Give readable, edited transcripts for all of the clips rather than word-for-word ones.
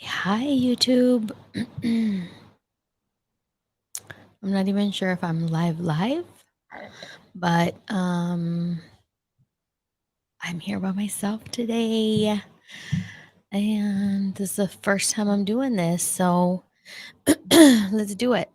Hi, YouTube. I'm not even sure if I'm live, but I'm here by myself today, and this is the first time I'm doing this, so let's do it.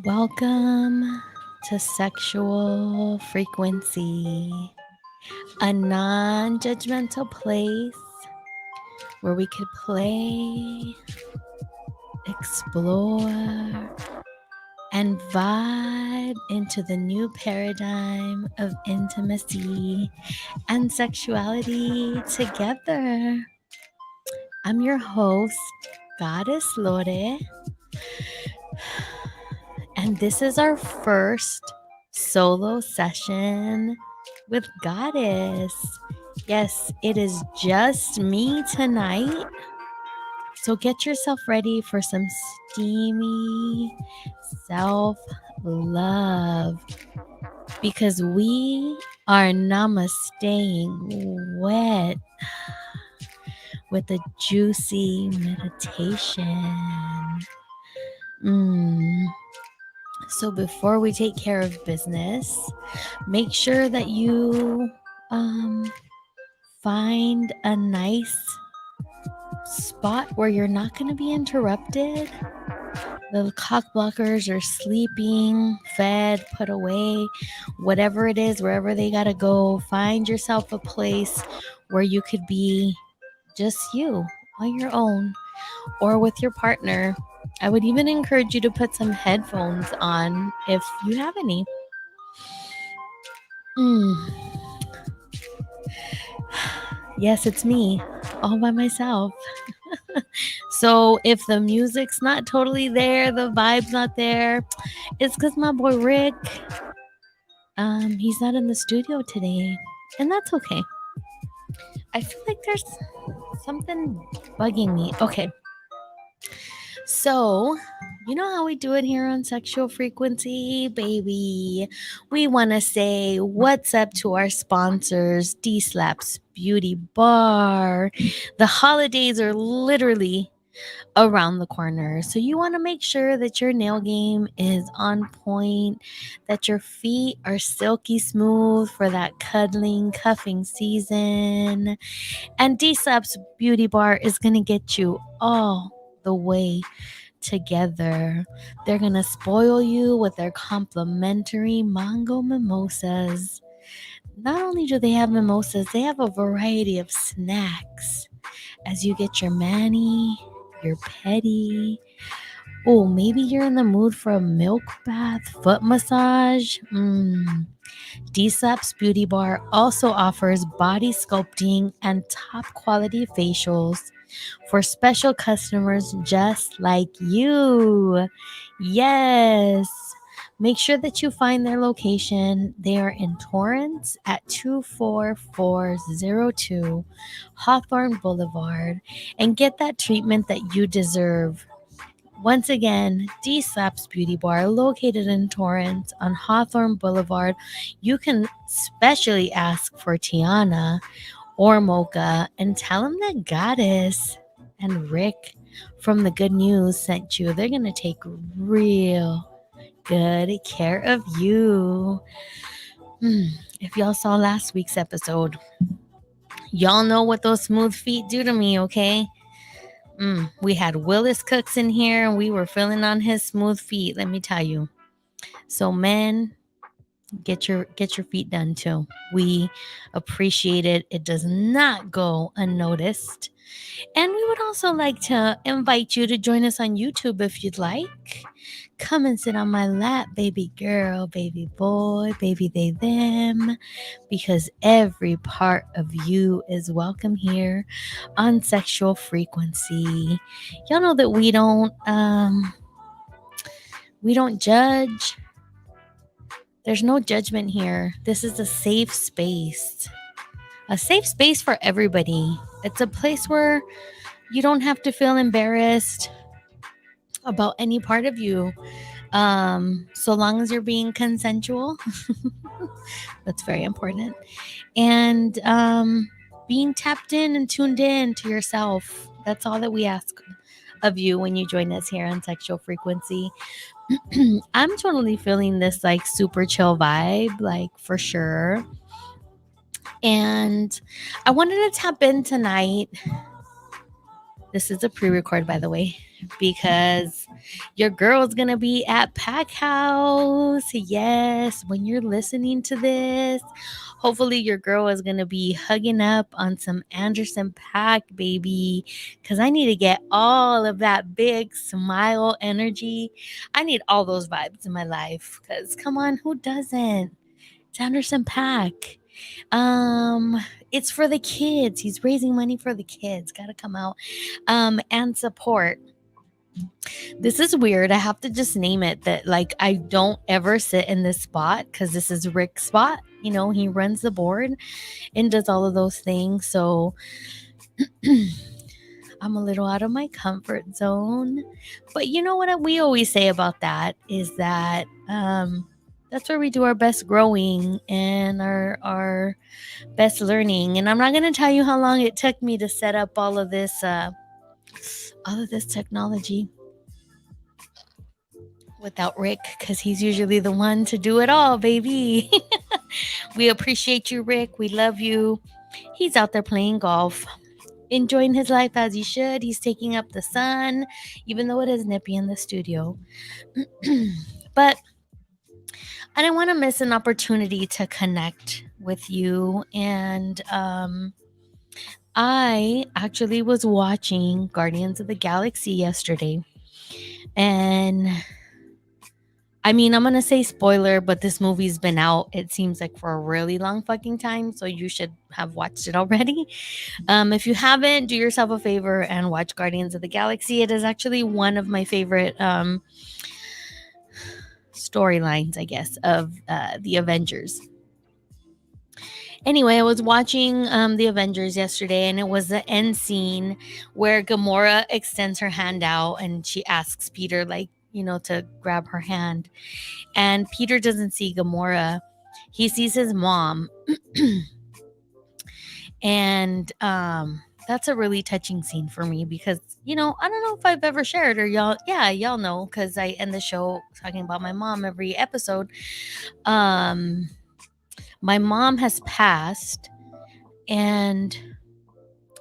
Welcome to Sexual Frequency, a non-judgmental place where we could play, explore, and vibe into the new paradigm of intimacy and sexuality together. I'm your host, Goddess Lore, and this is our first solo session with Goddess. Yes, it is just me tonight. So get yourself ready for some steamy self-love because we are namastaying wet with a juicy meditation. So before we take care of business, make sure that you find a nice spot where you're not going to be interrupted. The cock blockers are sleeping, fed, put away, whatever it is, wherever they got to go. Find yourself a place where you could be just you on your own or with your partner. I would even encourage you to put some headphones on if you have any. Yes, it's me, all by myself. So if the music's not totally there, the vibe's not there, it's because my boy Rick, he's not in the studio today, and that's okay. I feel like there's something bugging me. Okay. So, you know how we do it here on Sexual Frequency, baby. We want to say what's up to our sponsors, D-Slaps Beauty Bar. The holidays are literally around the corner. So you want to make sure that your nail game is on point, that your feet are silky smooth for that cuddling, cuffing season. And D-Slaps Beauty Bar is going to get you all the way together. They're going to spoil you with their complimentary mango mimosas. Not only do they have mimosas, they have a variety of snacks as you get your mani, your pedi. Oh, maybe you're in the mood for a milk bath, foot massage. D-Slaps Beauty Bar also offers body sculpting and top quality facials for special customers just like you. Yes. Make sure that you find their location. They are in Torrance at 24402 Hawthorne Boulevard and get that treatment that you deserve. Once again, D-Slaps Beauty Bar, located in Torrance on Hawthorne Boulevard. You can specially ask for Tiana or Mocha and tell them that Goddess and Rick from the Good News sent you. They're going to take real good care of you. If y'all saw last week's episode, y'all know what those smooth feet do to me, okay? We had Willis Cooks in here and we were feeling on his smooth feet, let me tell you. So men, get your feet done too. We appreciate it. It does not go unnoticed. And we would also like to invite you to join us on YouTube if you'd like. Come and sit on my lap, baby girl, baby boy, baby they, them, because every part of you is welcome here on Sexual Frequency. Y'all know that we don't judge. There's no judgment here. This is a safe space. a safe space for everybody. It's a place where you don't have to feel embarrassed about any part of you. So long as you're being consensual, that's very important. And being tapped in and tuned in to yourself. That's all that we ask of you when you join us here on Sexual Frequency. I'm totally feeling this like super chill vibe, like for sure. And I wanted to tap in tonight. This is a pre-record, by the way, because your girl's gonna be at Pack House. Yes, when you're listening to this, hopefully your girl is gonna be hugging up on some Anderson Pack, baby, because I need to get all of that big smile energy. I need all those vibes in my life. Because come on, who doesn't? It's Anderson Pack. Um, it's for the kids. He's raising money for the kids. Got to come out and support. This is weird. I have to just name it that like I don't ever sit in this spot because this is Rick's spot. You know, he runs the board and does all of those things. So I'm a little out of my comfort zone. But you know what we always say about that is that that's where we do our best growing and our best learning. And I'm not going to tell you how long it took me to set up all of this technology without Rick, because he's usually the one to do it all, baby. We appreciate you, Rick. We love you. He's out there playing golf, enjoying his life as he should. He's taking up the sun, even though it is nippy in the studio. But I didn't want to miss an opportunity to connect with you. And I actually was watching Guardians of the Galaxy yesterday. And I mean, I'm going to say spoiler, but this movie's been out, it seems like, for a really long fucking time. So you should have watched it already. If you haven't, do yourself a favor and watch Guardians of the Galaxy. It is actually one of my favorite storylines, I guess, of the Avengers. Anyway, I was watching the Avengers yesterday, and it was the end scene where Gamora extends her hand out and she asks Peter, like, you know, to grab her hand. And Peter doesn't see Gamora. He sees his mom. And that's a really touching scene for me because, you know, I don't know if I've ever shared or y'all know, because I end the show talking about my mom every episode. My mom has passed, and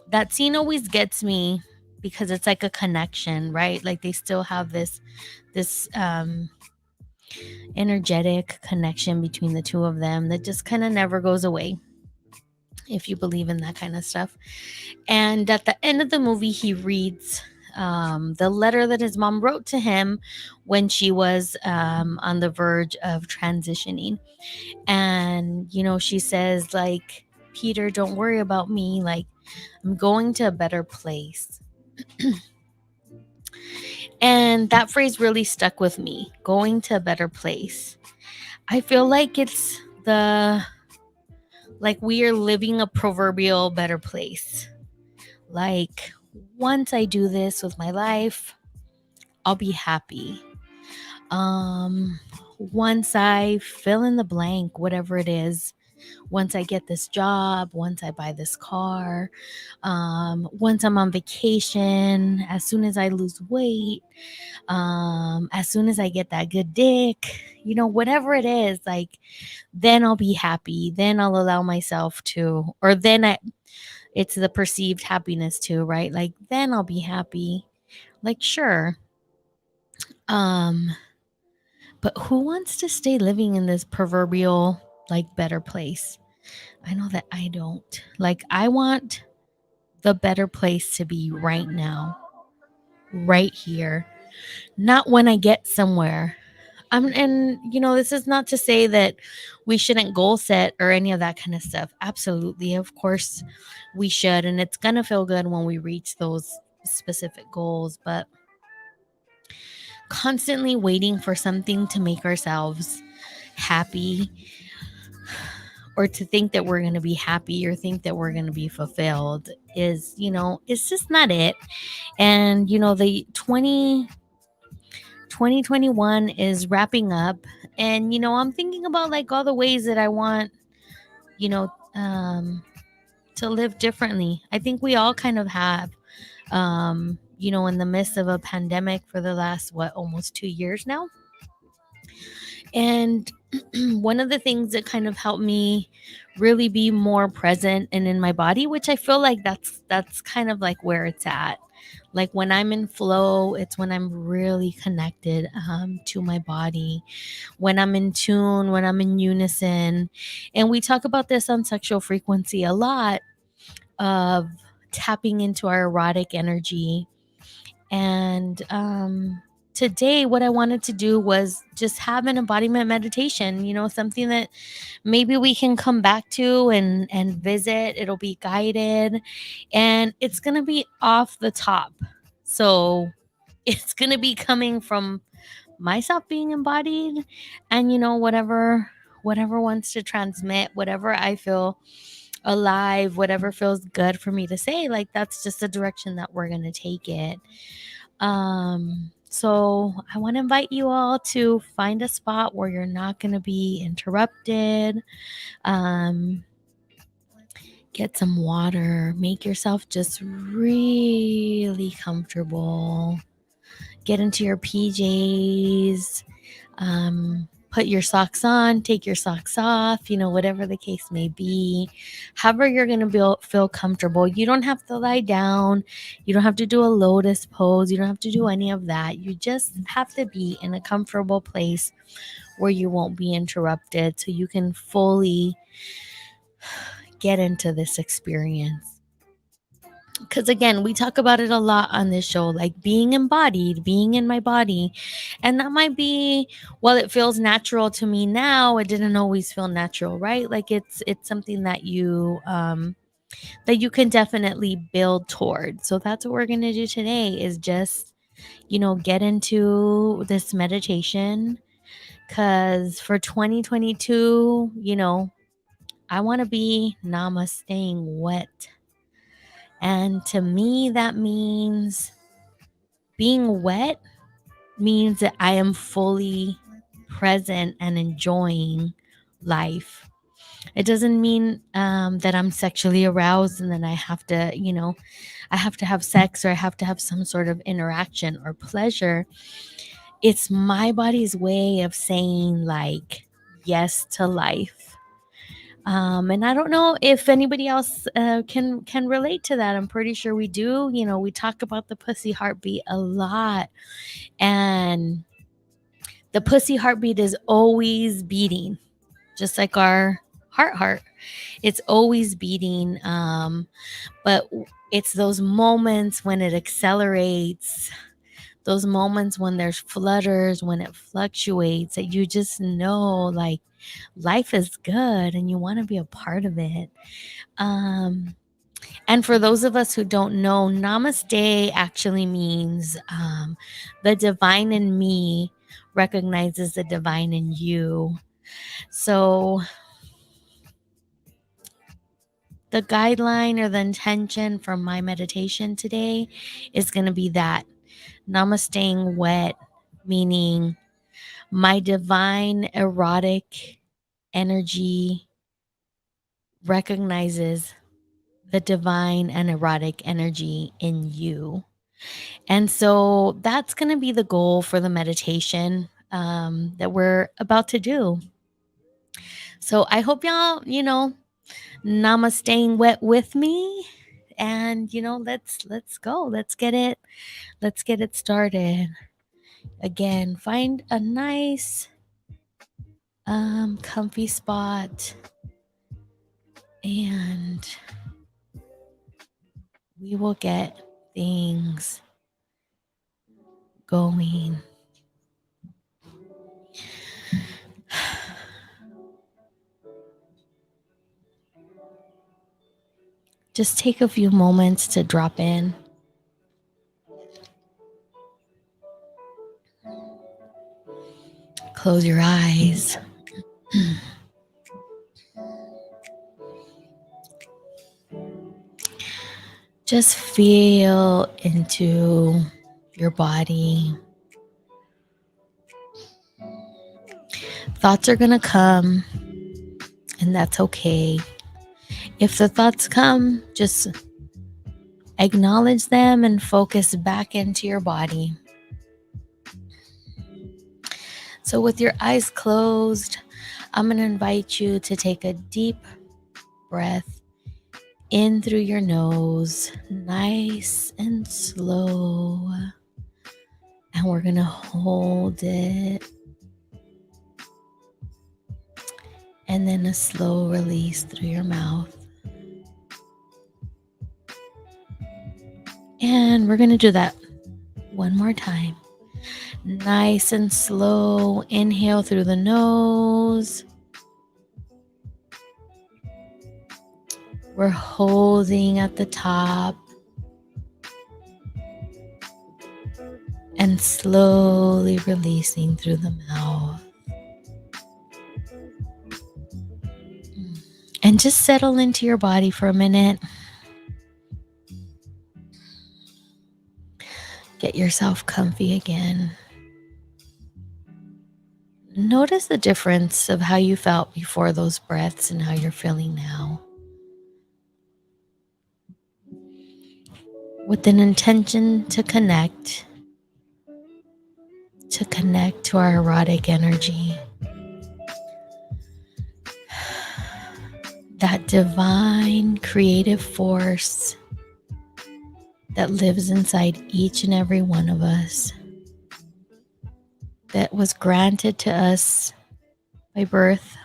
that scene always gets me because it's like a connection, right? Like they still have this energetic connection between the two of them that just kind of never goes away, if you believe in that kind of stuff. And at the end of the movie, he reads the letter that his mom wrote to him when she was on the verge of transitioning. And, you know, she says, like, Peter, don't worry about me. Like, I'm going to a better place. And that phrase really stuck with me, going to a better place. I feel like it's like we are living a proverbial better place. Like, once I do this with my life, I'll be happy. Once I fill in the blank, whatever it is, once I get this job, once I buy this car, once I'm on vacation, as soon as I lose weight, as soon as I get that good dick, you know, whatever it is, like, then I'll be happy. Then I'll allow myself to, or then it's the perceived happiness too, right? Like, then I'll be happy. Like, sure. But who wants to stay living in this proverbial, like, better place? I know that I don't. Like, I want the better place to be right now, right here, not when I get somewhere. And you know, this is not to say that we shouldn't goal set or any of that kind of stuff. Absolutely, of course, we should, and it's gonna feel good when we reach those specific goals. But constantly waiting for something to make ourselves happy or to think that we're going to be happy or think that we're going to be fulfilled is, it's just not it. And, the 2021 is wrapping up. And, I'm thinking about like all the ways that I want, you know, um, to live differently. I think we all kind of have, in the midst of a pandemic for the last, almost 2 years now. And one of the things that kind of helped me really be more present and in my body, which I feel like that's kind of like where it's at. Like when I'm in flow, it's when I'm really connected to my body, when I'm in tune, when I'm in unison. And we talk about this on sexual frequency a lot, of tapping into our erotic energy. And today, what I wanted to do was just have an embodiment meditation, something that maybe we can come back to and visit. It'll be guided, and it's going to be off the top. So it's going to be coming from myself being embodied, and whatever wants to transmit, whatever I feel alive, whatever feels good for me to say, like that's just the direction that we're going to take it. So I want to invite you all to find a spot where you're not going to be interrupted. Get some water, make yourself just really comfortable. Get into your PJs, put your socks on, take your socks off, whatever the case may be. However you're going to feel comfortable. You don't have to lie down. You don't have to do a lotus pose. You don't have to do any of that. You just have to be in a comfortable place where you won't be interrupted, so you can fully get into this experience. Because again, we talk about it a lot on this show, like being embodied, being in my body. And that might be, well, it feels natural to me now, it didn't always feel natural, right? Like it's something that you can definitely build toward. So that's what we're going to do today, is just get into this meditation. Because for 2022, I want to be namastaying wet. And to me, that means being wet means that I am fully present and enjoying life. It doesn't mean that I'm sexually aroused and then I have to, have sex, or I have to have some sort of interaction or pleasure. It's my body's way of saying like yes to life. And I don't know if anybody else can relate to that. I'm pretty sure we do. We talk about the pussy heartbeat a lot, and the pussy heartbeat is always beating, just like our heart. It's always beating, but it's those moments when it accelerates, those moments when there's flutters, when it fluctuates, that you just know like life is good and you want to be a part of it. And for those of us who don't know, namaste actually means the divine in me recognizes the divine in you. So the guideline or the intention for my meditation today is going to be that namastaying wet, meaning my divine erotic energy recognizes the divine and erotic energy in you. And so that's going to be the goal for the meditation that we're about to do. So I hope y'all, namastaying wet with me, and let's go. Let's get it started. Again, find a nice comfy spot, and we will get things going. Just take a few moments to drop in. Close your eyes. Just feel into your body. Thoughts are going to come, and that's okay. If the thoughts come, just acknowledge them and focus back into your body. So with your eyes closed, I'm going to invite you to take a deep breath in through your nose, nice and slow. And we're going to hold it. And then a slow release through your mouth. And we're going to do that one more time. Nice and slow. Inhale through the nose. We're holding at the top. And slowly releasing through the mouth. And just settle into your body for a minute. Get yourself comfy again. Notice the difference of how you felt before those breaths and how you're feeling now. With an intention to connect to our erotic energy. That divine creative force that lives inside each and every one of us, that was granted to us by birth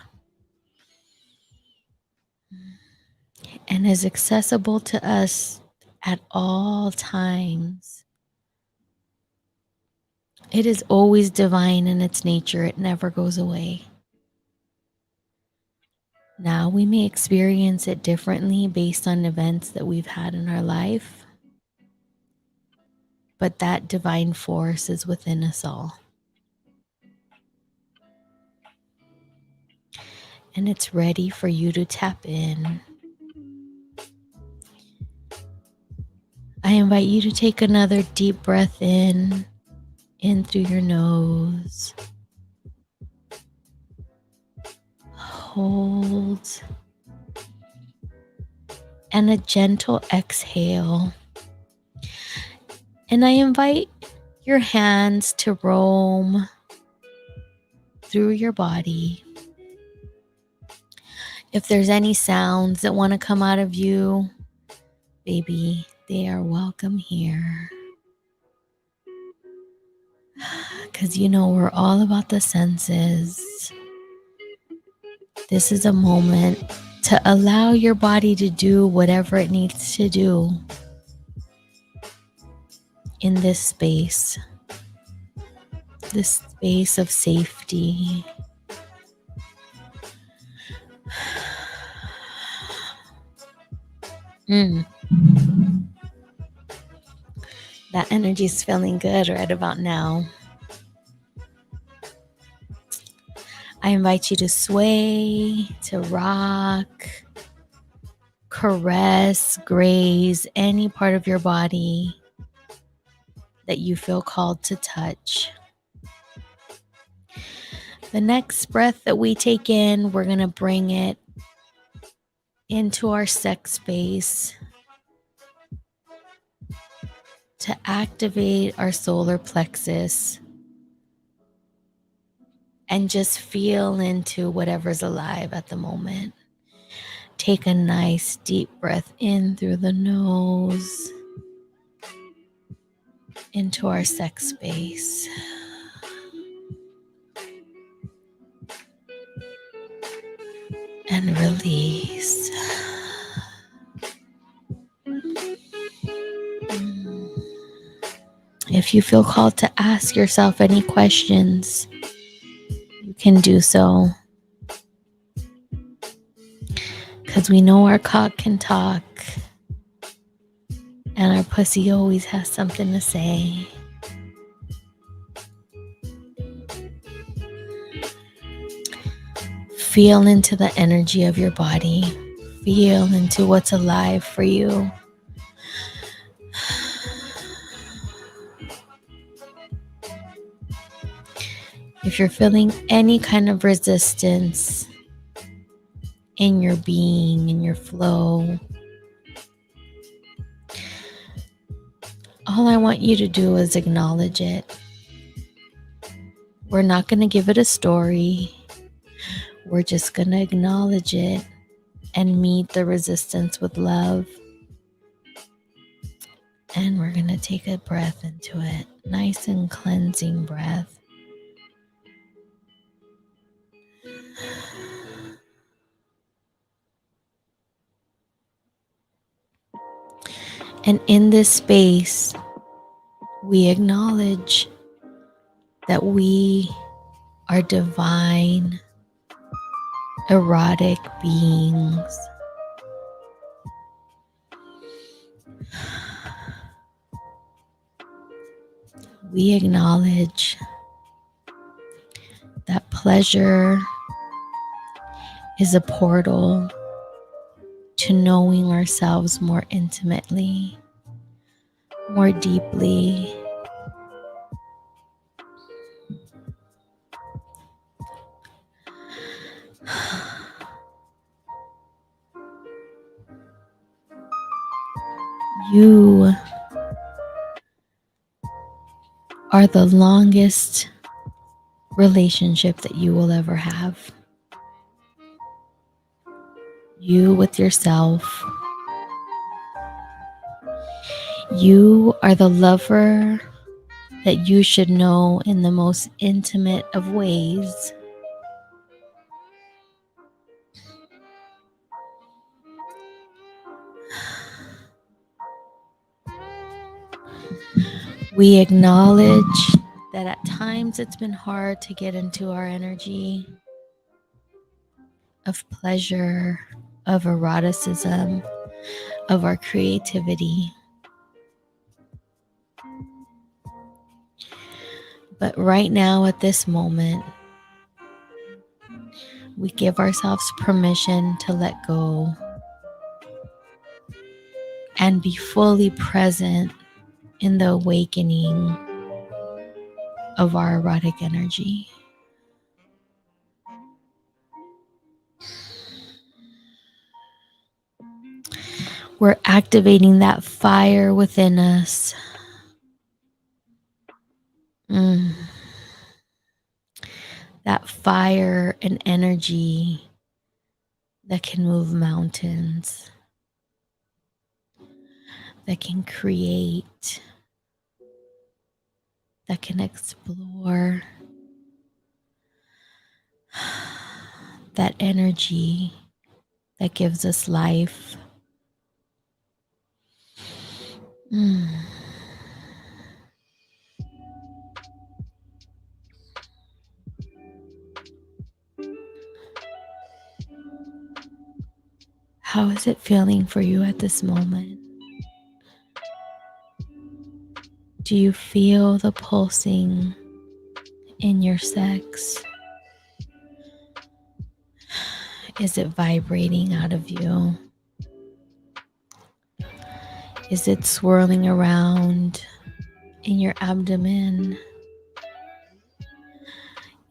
and is accessible to us at all times. It is always divine in its nature. It never goes away. Now we may experience it differently based on events that we've had in our life, but that divine force is within us all. And it's ready for you to tap in. I invite you to take another deep breath in through your nose. Hold. And a gentle exhale. And I invite your hands to roam through your body. If there's any sounds that want to come out of you, baby, they are welcome here. Because we're all about the senses. This is a moment to allow your body to do whatever it needs to do in this space of safety. That energy is feeling good right about now. I invite you to sway, to rock, caress, graze any part of your body that you feel called to touch. The next breath that we take in, we're going to bring it into our sex space to activate our solar plexus and just feel into whatever's alive at the moment. Take a nice deep breath in through the nose into our sex space. And release. If you feel called to ask yourself any questions, you can do so. Because we know our cock can talk. And our pussy always has something to say. Feel into the energy of your body. Feel into what's alive for you. If you're feeling any kind of resistance in your being, in your flow, all I want you to do is acknowledge it. We're not going to give it a story. We're just going to acknowledge it and meet the resistance with love. And we're going to take a breath into it. Nice and cleansing breath. And in this space, we acknowledge that we are divine, erotic beings. We acknowledge that pleasure is a portal to knowing ourselves more intimately, more deeply. You are the longest relationship that you will ever have. You with yourself. You are the lover that you should know in the most intimate of ways. We acknowledge that at times it's been hard to get into our energy of pleasure, of eroticism, of our creativity. But right now, at this moment, we give ourselves permission to let go and be fully present in the awakening of our erotic energy. We're activating that fire within us. That fire and energy that can move mountains, that can create, that can explore. That energy that gives us life. How is it feeling for you at this moment? Do you feel the pulsing in your sex? Is it vibrating out of you? Is it swirling around in your abdomen?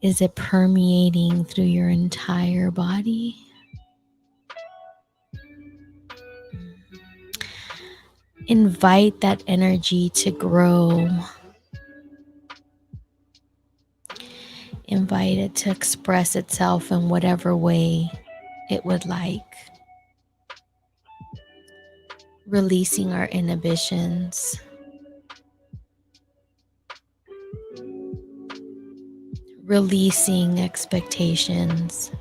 Is it permeating through your entire body? Invite that energy to grow. Invite it to express itself in whatever way it would like. Releasing our inhibitions. Releasing expectations.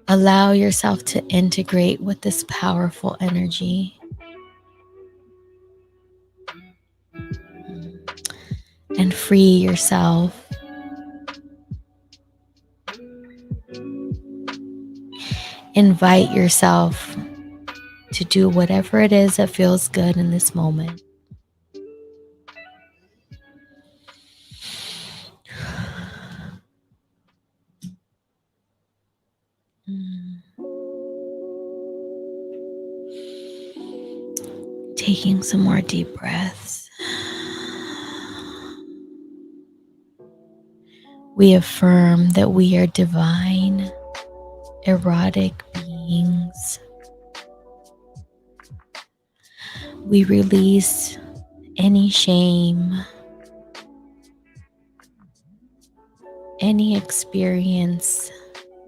Allow yourself to integrate with this powerful energy. And free yourself. Invite yourself to do whatever it is that feels good in this moment. Taking some more deep breaths. We affirm that we are divine, erotic beings. We release any shame, any experience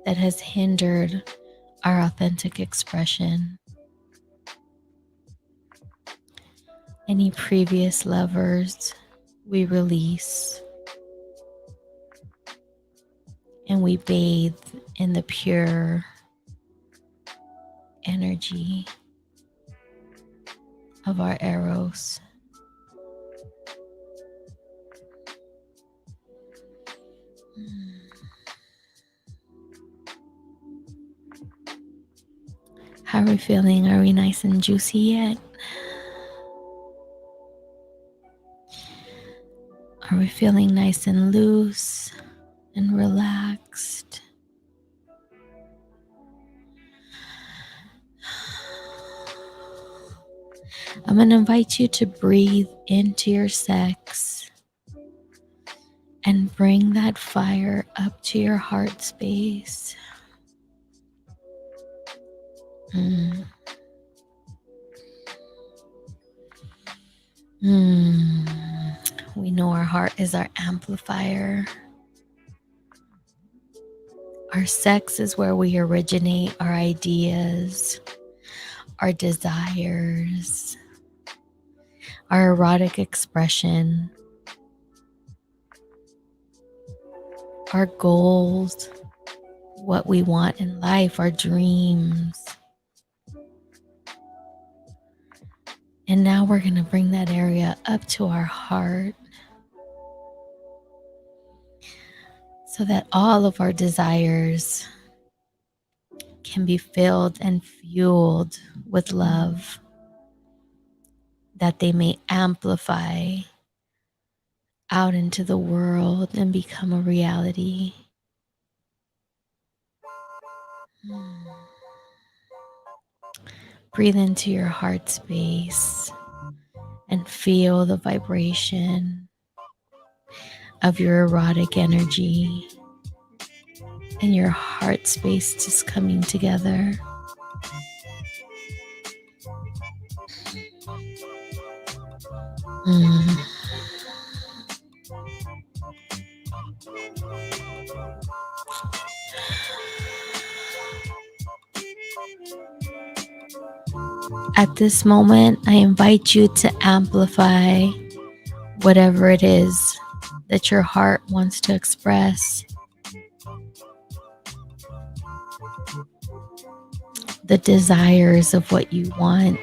that has hindered our authentic expression, any previous lovers we release, and we bathe in the pure energy of our eros. How are we feeling? Are we nice and juicy yet? Are we feeling nice and loose and relaxed? I'm going to invite you to breathe into your sex and bring that fire up to your heart space. We know our heart is our amplifier. Our sex is where we originate our ideas, our desires, our erotic expression, our goals, what we want in life, our dreams. And now we're going to bring that area up to our heart so that all of our desires can be filled and fueled with love, that they may amplify out into the world and become a reality. Breathe into your heart space and feel the vibration of your erotic energy and your heart space just coming together. At this moment, I invite you to amplify whatever it is that your heart wants to express. The desires of what you want.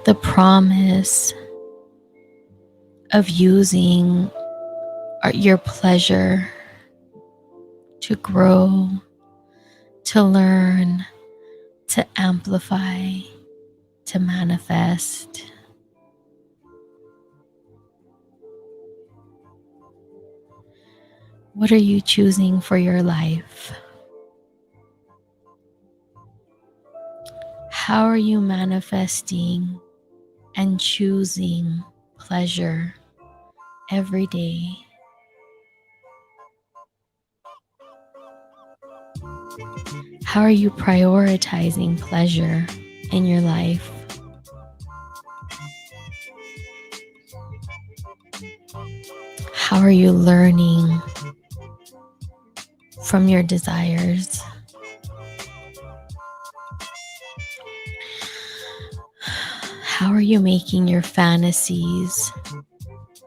The promise of using your pleasure to grow, to learn, to amplify, to manifest. What are you choosing for your life? How are you manifesting and choosing pleasure every day? How are you prioritizing pleasure in your life? How are you learning from your desires? How are you making your fantasies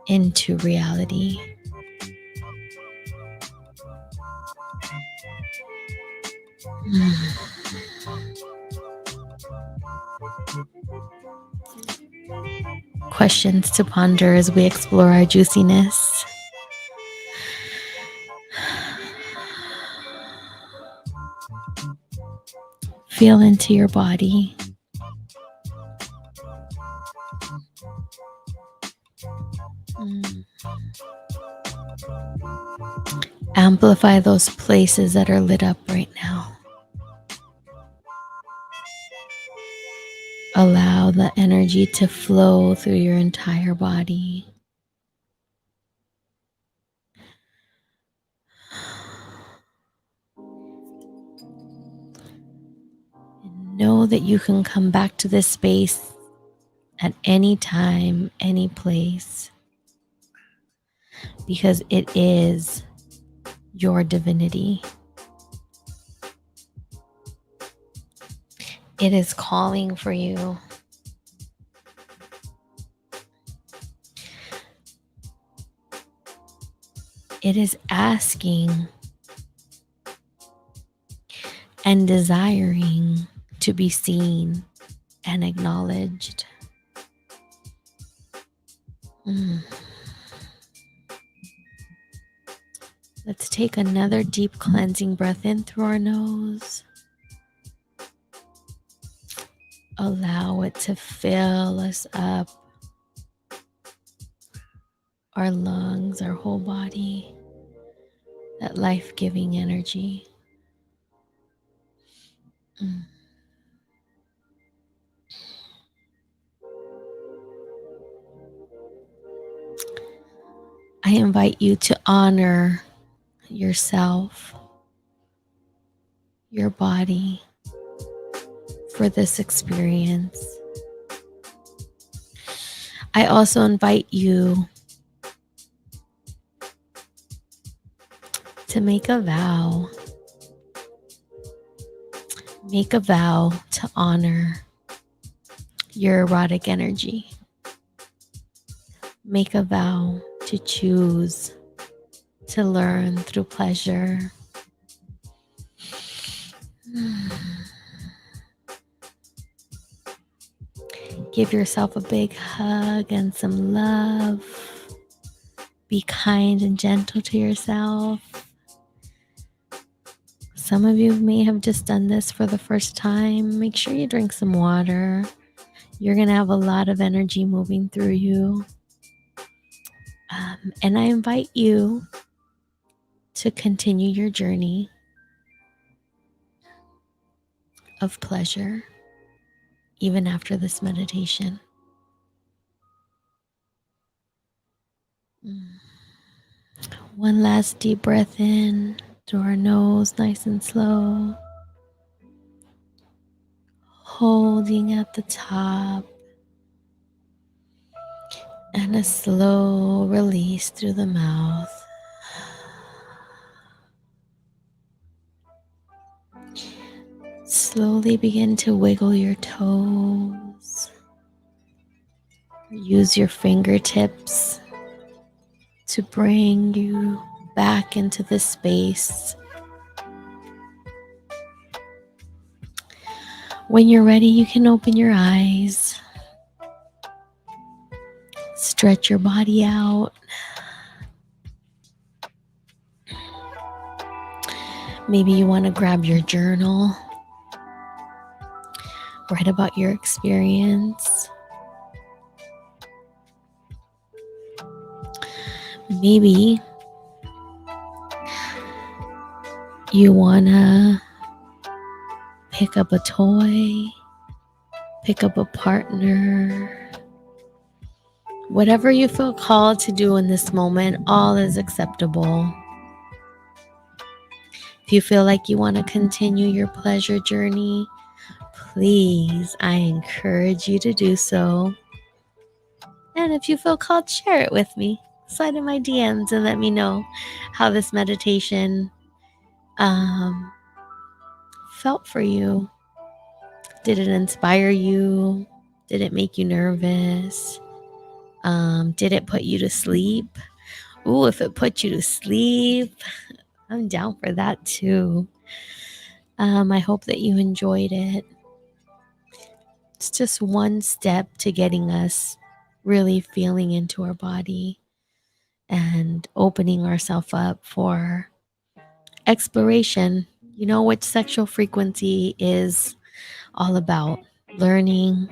into reality? Questions to ponder as we explore our juiciness. Feel into your body. Amplify those places that are lit up right now. Allow the energy to flow through your entire body. And know that you can come back to this space at any time, any place, because it is your divinity. It is calling for you. It is asking and desiring to be seen and acknowledged. Let's take another deep cleansing breath in through our nose. Allow it to fill us up, our lungs, our whole body, that life-giving energy. I invite you to honor yourself, your body, for this experience. I also invite you to make a vow. Make a vow to honor your erotic energy. Make a vow to choose to learn through pleasure. Give yourself a big hug and some love. Be kind and gentle to yourself. Some of you may have just done this for the first time. Make sure you drink some water. You're going to have a lot of energy moving through you. And I invite you to continue your journey of pleasure even after this meditation. One last deep breath in through our nose, nice and slow. Holding at the top. And a slow release through the mouth. Slowly begin to wiggle your toes. Use your fingertips to bring you back into the space. When you're ready, you can open your eyes. Stretch your body out. Maybe you want to grab your journal. Write about your experience. Maybe you want to pick up a toy, pick up a partner. Whatever you feel called to do in this moment, all is acceptable. If you feel like you want to continue your pleasure journey, please, I encourage you to do so. And if you feel called, share it with me. Slide in my DMs and let me know how this meditation felt for you. Did it inspire you? Did it make you nervous? Did it put you to sleep? Ooh, if it put you to sleep, I'm down for that too. I hope that you enjoyed it. It's just one step to getting us really feeling into our body and opening ourselves up for exploration. You know what sexual frequency is all about. Learning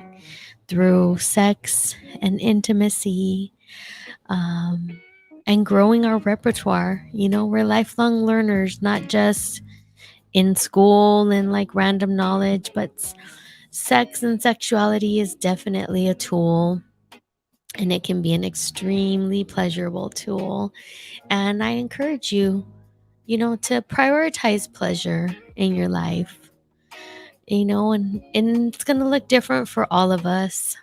through sex and intimacy, and growing our repertoire. We're lifelong learners, not just in school and like random knowledge, but sex and sexuality is definitely a tool, and it can be an extremely pleasurable tool. And I encourage you, to prioritize pleasure in your life, and it's going to look different for all of us.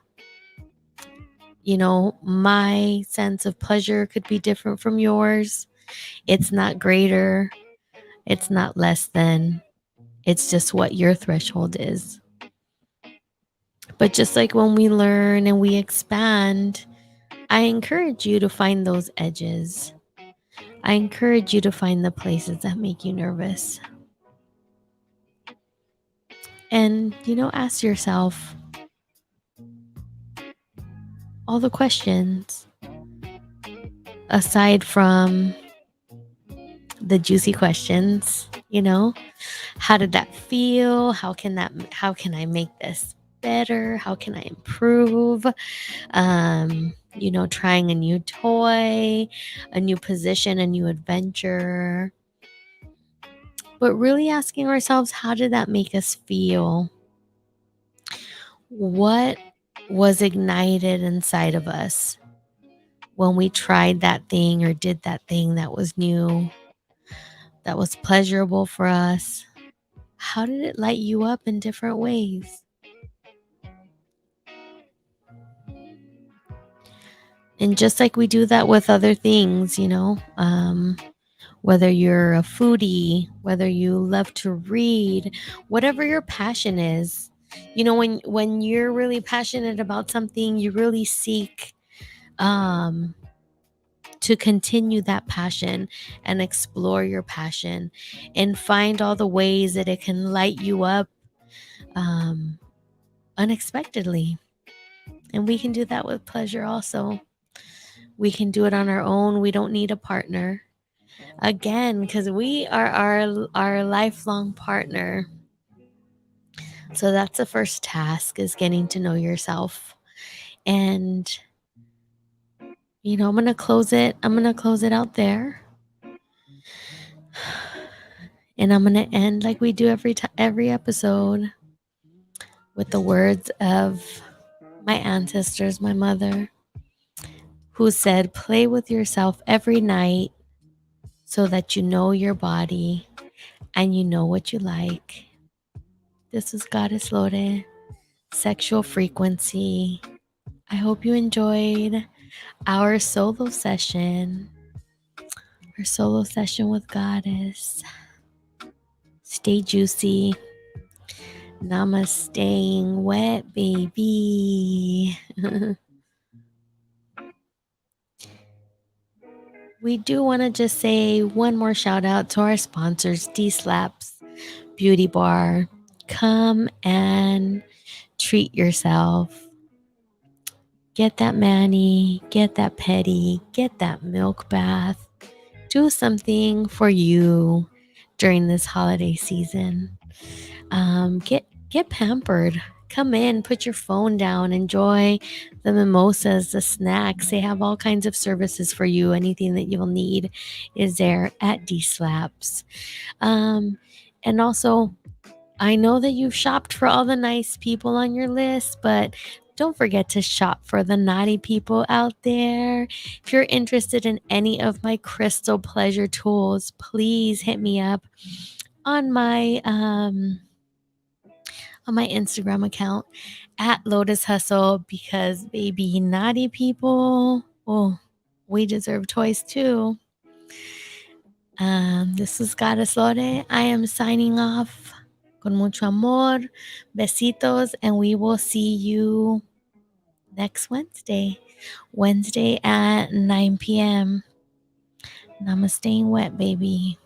My sense of pleasure could be different from yours. It's not greater, it's not less than, it's just what your threshold is. But just like when we learn and we expand, I encourage you to find those edges. I encourage you to find the places that make you nervous. And, ask yourself all the questions aside from the juicy questions. How did that feel? How can I make this better? How can I improve? Trying a new toy, a new position, a new adventure. But really asking ourselves, how did that make us feel? What was ignited inside of us when we tried that thing or did that thing that was new, that was pleasurable for us? How did it light you up in different ways? And just like we do that with other things, whether you're a foodie, whether you love to read, whatever your passion is, when you're really passionate about something, you really seek to continue that passion and explore your passion and find all the ways that it can light you up unexpectedly. And we can do that with pleasure also. We can do it on our own. We don't need a partner. Again, because we are our lifelong partner. So that's the first task, is getting to know yourself. And I'm going to close it. I'm going to close it out there. And I'm going to end like we do every episode with the words of my ancestors, my mother, who said, "Play with yourself every night so that you know your body and you know what you like." This is Goddess Lore, Sexual Frequency. I hope you enjoyed our solo session with Goddess. Stay juicy. Namastaying wet, baby. We do want to just say one more shout out to our sponsors, D-Slaps Beauty Bar. Come and treat yourself. Get that mani, get that pedi, get that milk bath. Do something for you during this holiday season. Get pampered. Come in, put your phone down, enjoy the mimosas, the snacks. They have all kinds of services for you. Anything that you'll need is there at D-Slaps. And also, I know that you've shopped for all the nice people on your list, but don't forget to shop for the naughty people out there. If you're interested in any of my crystal pleasure tools, please hit me up on my Instagram account at Lotus Hustle, because baby, naughty people, oh, we deserve toys too. This is Goddess Lore. I am signing off. Con mucho amor, besitos, and we will see you next Wednesday at 9 p.m. Namastaying wet, baby.